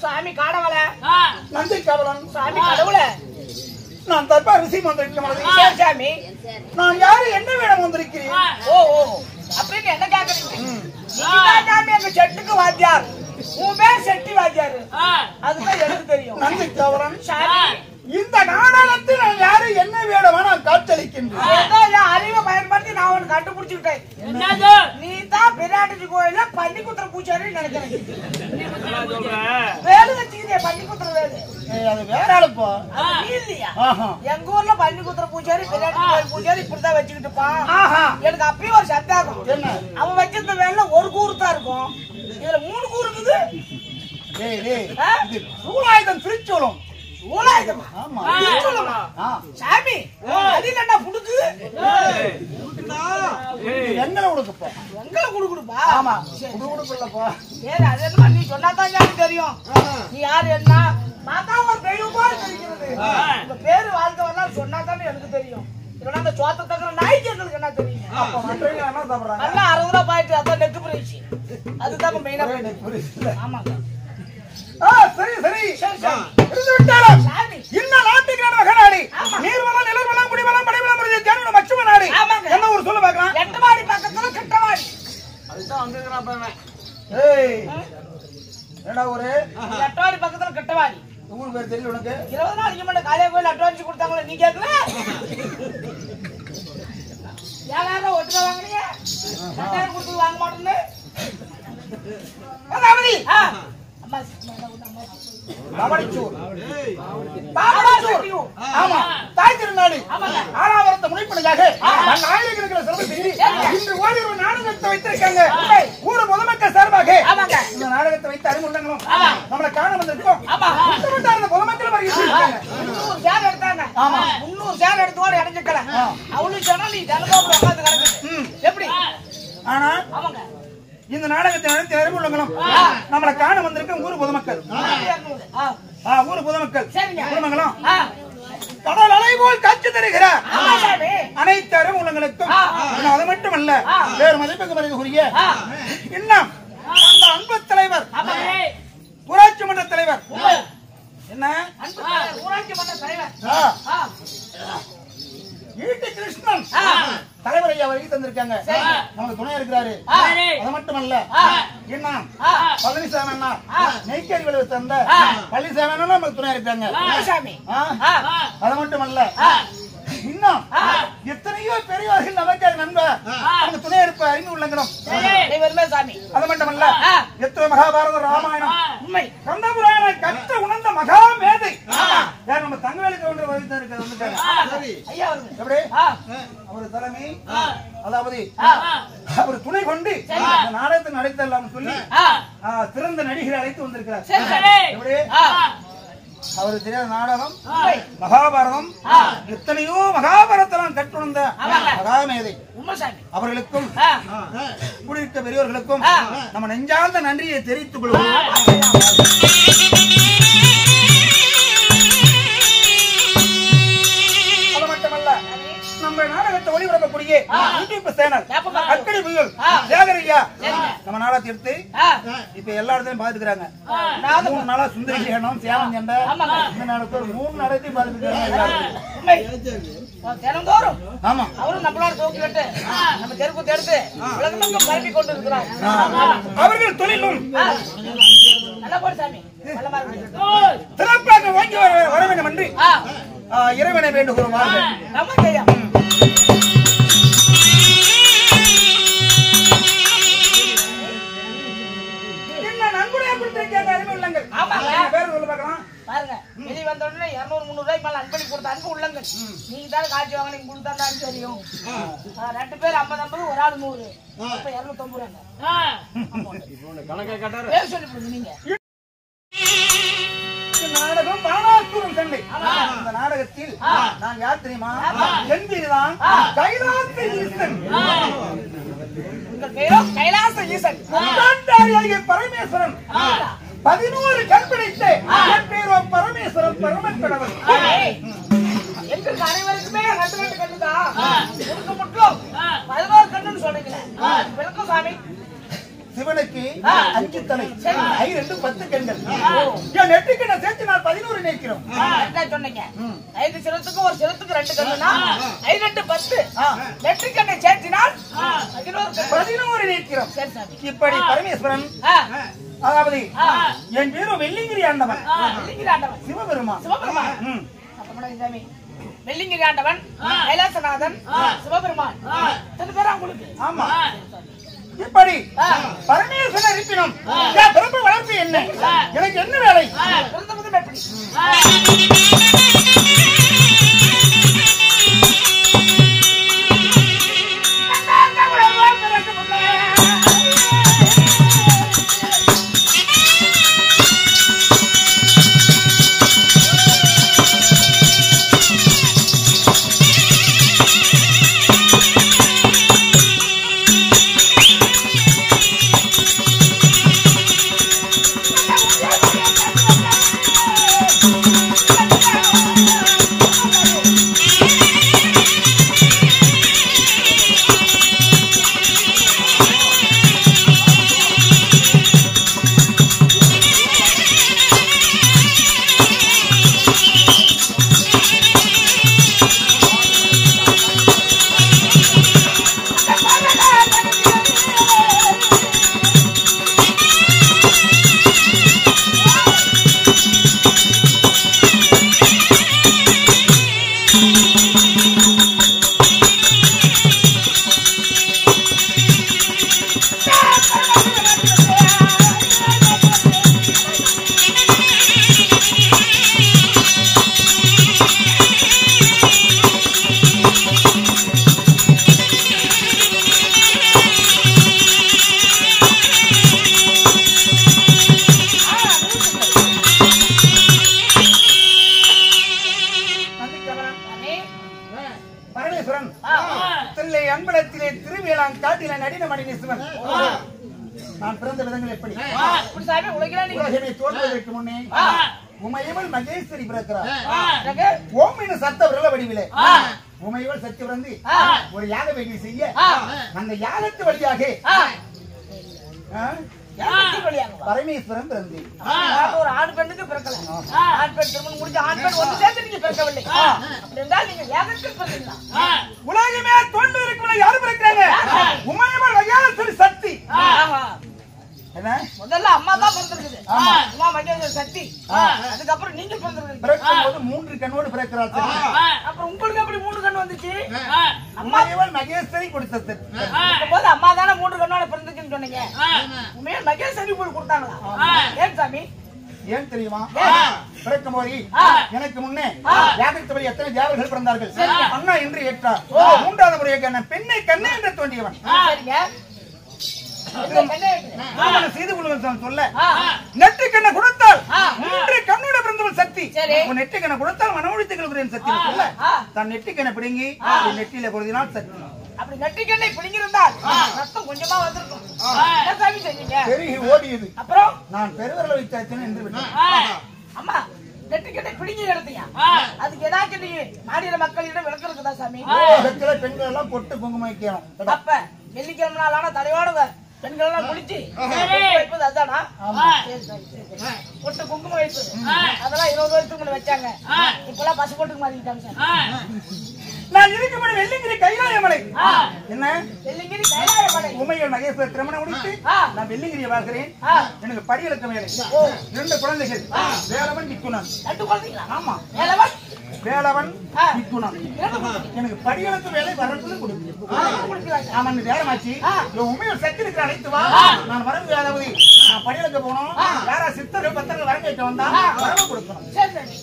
சாமி காடவள நந்தி கவலன் சாமி கடவுள நான் தற்பா ரிசீவ் வந்திருக்கேன் சாமி. நான் யாரு என்ன வேணும் வந்திருக்கிறேன்? ஓ ஓ அப்படின்னு என்ன கேக்குறீங்க? நீதான் சாமி எங்க செட்டுக்கு வாத்தியார். உன் பேர் செட்டி வாத்தியாரு. அதுதான் எனக்கு தெரியும். நந்தி கவலன் சாமி இந்த நாடகத்தில் நான் யாரு என்ன வேணுமா நான் காட்சளிக்கின்றேன். அறிவை பயன்படுத்தி நான் உனக்கு கண்டுபிடிச்சுக்கிட்டேன். நீ தான் பெரியாட்டி கோயில பன்னிக்குத்திர பூச்சாரி நினைக்கிறேன். வேலு வச்சுக்கிட்டே பன்னிக்குத்திர வேலு அது வேற ஆளுப்பா இல்லையா? எங்க ஊர்ல பன்னிக்குத்திர பூச்சாரி பெரியாட்டி கோயில் பூச்சாரி இப்படிதான் வச்சுக்கிட்டுப்பா. எனக்கு அப்பயும் ஒரு சந்தேகம். அவன் வச்சிருந்த வேலை ஒரு கூறு தான் இருக்கும், இதுல 3 கூறு இருக்குது. சூலாயுதம் திருச்சோளம் சாமி என்ன புடுக்கு எங்களை கொடுப்பா எங்களை கொடுப்பா. ஆமா கொடுப்பா சரி அது என்ன நீ சொன்னாதான் தெரியும். நீ யாரு என்ன மாதா ஒரு தெய்வமா தெரிகிறது. உங்க பேரு வாழ்க்கை வரலாம் சொன்னாதானே எனக்கு தெரியும். இல்லைன்னா அந்த சோத்த தக்கிற நாய்க்கு எங்களுக்கு என்ன தெரியும்? நல்லா 60 ரூபா பாயிட்டு அதான் நெக்கு பிரைச்சு அதுதான் மெயினா. ஆமாங்க சரி சரி இந்த நாட்டுக்கு மகனாடி நீர்வளம் நிலவளம் குடிவளம் படைவளம் மச்சும நாடு என்ன ஊர் சொல்ல பார்க்கலாம்? எட்டவாடி பக்கத்துல கிட்டவாடி அதுதான் அங்க இருக்கிறான். ஏய் என்னடா ஊரு? எட்டவாடி பக்கத்துல கிட்டவாடி. ஊர் பேர் தெரியல உனக்கு? 20 நாளைக்கு முன்னாடி காலைய கோயில் அட்வான்ஸ் கொடுத்தாங்களே நீ கேட்கல? யாராவது ஒட்டுற வாங்குறீங்க 2000 கொடுத்து வாங்க மாட்டேன்னு தாய் திருநாடு ஆறாவரத்தை முனைப்பதற்காக நாடகத்தை வைத்திருக்காங்க. ஊர் பொதுமக்கள் சார்பாக இந்த நாடகத்தை வைத்து அறிமுகங்களும் நம்மளை காண வந்திருக்கோம். பொதுமக்கள் 300 சேர் எடுத்தாங்க. 300 சேர் எடுத்தோட இடைஞ்சிக்கல அவளுக்கு சொன்னா நீ ஜனதாபுரம் உட்காந்து கிடக்கு எப்படி? ஆனா இந்த நாடகத்தை நடத்தி அறிமுகங்களும் நம்மளை காண வந்திருக்க ஊர் பொதுமக்கள் ஊர் பொதுமக்கள் குடும்பங்களும் கடல் அலை போல் காட்சி தருகிறார். அனைத்து அறிமுகங்களுக்கும் அது மட்டுமல்ல வேறு மதிப்புக்கு மதிப்புக்குரிய இன்னும் அந்த அன்பு தலைவர் ஊராட்சி மன்ற தலைவர் என்ன ஊராட்சி மன்ற தலைவர் ஈட்டி கிருஷ்ணன் தலைவர் ஐயா வரைக்கும் தந்திருக்காங்க. நமக்கு துணை இருக்கிறாரு. அது மட்டுமல்ல என்ன பழனிசாமி அண்ணா நெய்க்கறி விளைவு தந்த பழனிசாமி அண்ணா நமக்கு துணை இருக்காங்க. அது மட்டுமல்ல இன்னும் எத்தனையோ பெரியவர்கள் நமக்காக நண்பர் நமக்கு துணை இருப்ப அறிவு உள்ளங்களும் அது மட்டுமல்ல எத்தனை மகாபாரத ராமாயணம் உண்மை கந்த புராணம் கற்ற உணர்ந்த மகா மேதை யார் நம்ம தங்கவேலுக்கு ஒன்று வகித்து இருக்கிறது. எப்படி அவர் தலைமை அதாவது அவர் துணை கொண்டு நாடகத்தை நடத்தலாம் சொல்லி சிறந்த நடிகரை அழைத்து வந்திருக்கிறார். எப்படி அவரு தெரியாத நாடகம் மகாபாரதம் எத்தனையோ மகாபாரதம் கற்றுணர்ந்த மகாமேதை அவர்களுக்கும் கூடியிருக்க பெரியவர்களுக்கும் நம்ம நெஞ்சார்ந்த நன்றியை தெரிவித்துக் கொள்வோம். அது மட்டுமல்ல நம்ம நாடகத்தை ஒளிபரப்பக்கூடிய யூடியூப் சேனல் அக்கடி புயல் ஜாகரையா நம்ம நாடகத்தை எடுத்து இப்ப எல்லா இடத்தையும் பாத்துக்கிறாங்க. 3 நாளா சுந்தரி சேனம் சேவன் சண்டை இந்த நாடகத்தோட 3 நாடகத்தையும் பாத்துக்கிறாங்க. தினந்தோறும் ஆமா அவரும் நம்மளோட தோக்கிட்டு நம்ம தெருப்பு எடுத்து உலகமெங்கும் பரப்பி கொண்டு இருக்கிறார். அவர்கள் தொழிலும் நல்ல போடு சாமி சிறப்பாக வாங்கி வர வேண்டும் என்று இறைவனை வேண்டுகிறோம். பாருங்க வெளியே வந்த உடனே 200-300 ரூபாய்க்கு மேல அன்பளி கொடுத்த அன்பு உள்ளங்கள் நீங்க தான் காட்சி வாங்க நீங்க கொடுத்தா தெரியும். 2 பேர் 50-50 ஒரு ஆள் 100 இப்ப 250 ரூபாய் கணக்கா கட்டாரு பேர் சொல்லி நீங்க நாடகம் பானாசுரம் சண்டை இந்த நாடகத்தில் நான் யார் தெரியுமா? என் பேருதான் கைலாச ஈசன். கைலாச ஈசன் பரமேஸ்வரன் 11 கண் பிடித்து என் பேரோ பரமேஸ்வரன் பரமக்கடவுள். எங்களுக்கு அனைவருக்குமே 2 கண்ணுதான். உனக்கு மட்டும் 11 கண்ணுன்னு சொல்றீங்களே, விளக்கம் சாமி. சிவனுக்கு 5 தலை, 2 10 கண்கள். என் நெற்றிக்கு நான் சேர்த்து நான் 11 நினைக்கிறோம். சொன்னீங்க 5 சிரத்துக்கு ஒரு சிரத்துக்கு 2 கண்ணுனா 5 2 10. நெற்றிக்கு கண்ணை சேர்த்தினால் 11 நினைக்கிறோம். சரி சாமி. இப்படி பரமேஸ்வரன், அதாவது என் பேரும் வெள்ளிங்கிரி ஆண்டவன். வெள்ளிங்கிரி ஆண்டவன் சிவபெருமான். சிவபெருமான் சாமி. வெள்ளிங்கிரி ஆண்டவன், கைலாசநாதன், சிவபெருமான். பேரா உங்களுக்கு? ஆமா. இப்படி பரமேஸ்வரன் இருப்பினும் பிறப்பு வளர்ப்பு என்ன? எனக்கு என்ன வேலை? எப்படி நான் பிறந்த விதங்கள் எப்படி? தோன்றுவதற்கு முன்னே உமையவள் மகேஸ்வரி பிறக்கிறார். ஓம் என்ற சத்த விரல வடிவிலே உமையவள் சக்தி பிறந்து ஒரு யாக வேள்வி செய்ய அந்த யாகத்து வழியாக பரமேஸ்வரன் பிறந்து ஒரு ஆண் பெண்ணுக்கு பிறக்கல. ஆண் பெண் திருமணம் முடிஞ்ச ஆண் பெண் ஒன்று சேர்ந்து நீங்க பிறக்கவில்லை. அப்படி என்றால் நீங்க யாகத்தில் பிறந்தீங்களா? உலகமே தோன்றுவதற்கு யாரு பிறக்கிறாங்க? உமையவள் மகேஸ்வரி சக்தி. முதல்ல அம்மா தான் பிறந்திருக்குது. அம்மா மகேஸ்வரி சக்தி. அதுக்கப்புறம் நீங்க பிறந்திருக்கீங்க. பிறக்கும்போது 3 கண்ணோடு பிறக்கிறார். அப்புறம் உங்களுக்கு எப்படி 3 கண் வந்துச்சு? உமையவள் மகேஸ்வரி கொடுத்தது போது அம்மா தானே 3 கண்ணோட பிறந்திருக்குன்னு சொன்னீங்க. உண்மையில மகேஸ்வரி போய் கொடுத்தாங்களா? ஏன் சாமி? ஏன் தெரியுமா? பிறக்கும் போது எனக்கு முன்னே யாகத்தபடி எத்தனை தேவர்கள் பிறந்தார்கள். அண்ணா என்று ஏற்றார். 3வது முறையாக பெண்ணை கண்ணே என்று தோன்றியவன். செய்து சொல்ல நெற்றி கண்ணை கொடுத்தால் 3 கண்ணோட பிறந்தவள் சக்தி. நெற்றி கண்ணை கொடுத்தால் மனமொழித்துகள் சக்தி சொல்ல தான் நெற்றி கண்ணை பிடுங்கி நெற்றியில பொருதினால் சக்தி. அப்படி நெற்றி கண்ணை பிடிங்கிருந்தால் ரத்தம் கொஞ்சமா வந்திருக்கும். பெருகி ஓடியது. அப்புறம் நான் பெருவரல வைத்தாச்சுன்னு என்று விட்டேன். அம்மா நெற்றி கண்ணை பிடிங்கி எடுத்தீங்க. அதுக்கு ஏதாச்சும் மாநில மக்களிடம் விளக்கம் இருக்குதா சாமி? பெண்கள் எல்லாம் பொட்டு குங்குமம் வைக்கணும். அப்ப வெள்ளிக்கிழமை நாள் ஆனா தலையோட பெண்கள் எல்லாம் குளிச்சு வைப்பது அதுதானா? பொட்டு குங்குமம் வைப்பது அதெல்லாம் 20 வருஷத்துக்கு முன்னாடி வச்சாங்க. இப்பெல்லாம் பசு போட்டுக்கு மாறிக்கிட்டாங்க சார். நான் இருக்கும்போது வெள்ளிங்கிரி கைலாயமலை என்ன வெள்ளிங்கிரி கைலாயமலை உமையல் மகேஸ்வர திருமணம் முடித்து நான் வெள்ளிங்கிரியை வாழ்கிறேன். எனக்கு படியெழுக்க வேலை. 2 குழந்தைகள் வேலவன் விக்குணன். 2 குழந்தைகளா? ஆமா, வேலவன் விக்குணன். எனக்கு படியெழுக்க வேலை வரக்குள்ள கொடுக்கிறேன். ஆமா, வேலமாச்சி உமையல் சக்தி இருக்கிற அழைத்து வா. நான் வரவு அதாவது நான் படியெழுக்க போனோம். யாரா சித்தர்கள் பத்தர்கள் வர கேட்க வந்தா வரவு கொடுக்கணும். சரி சரி.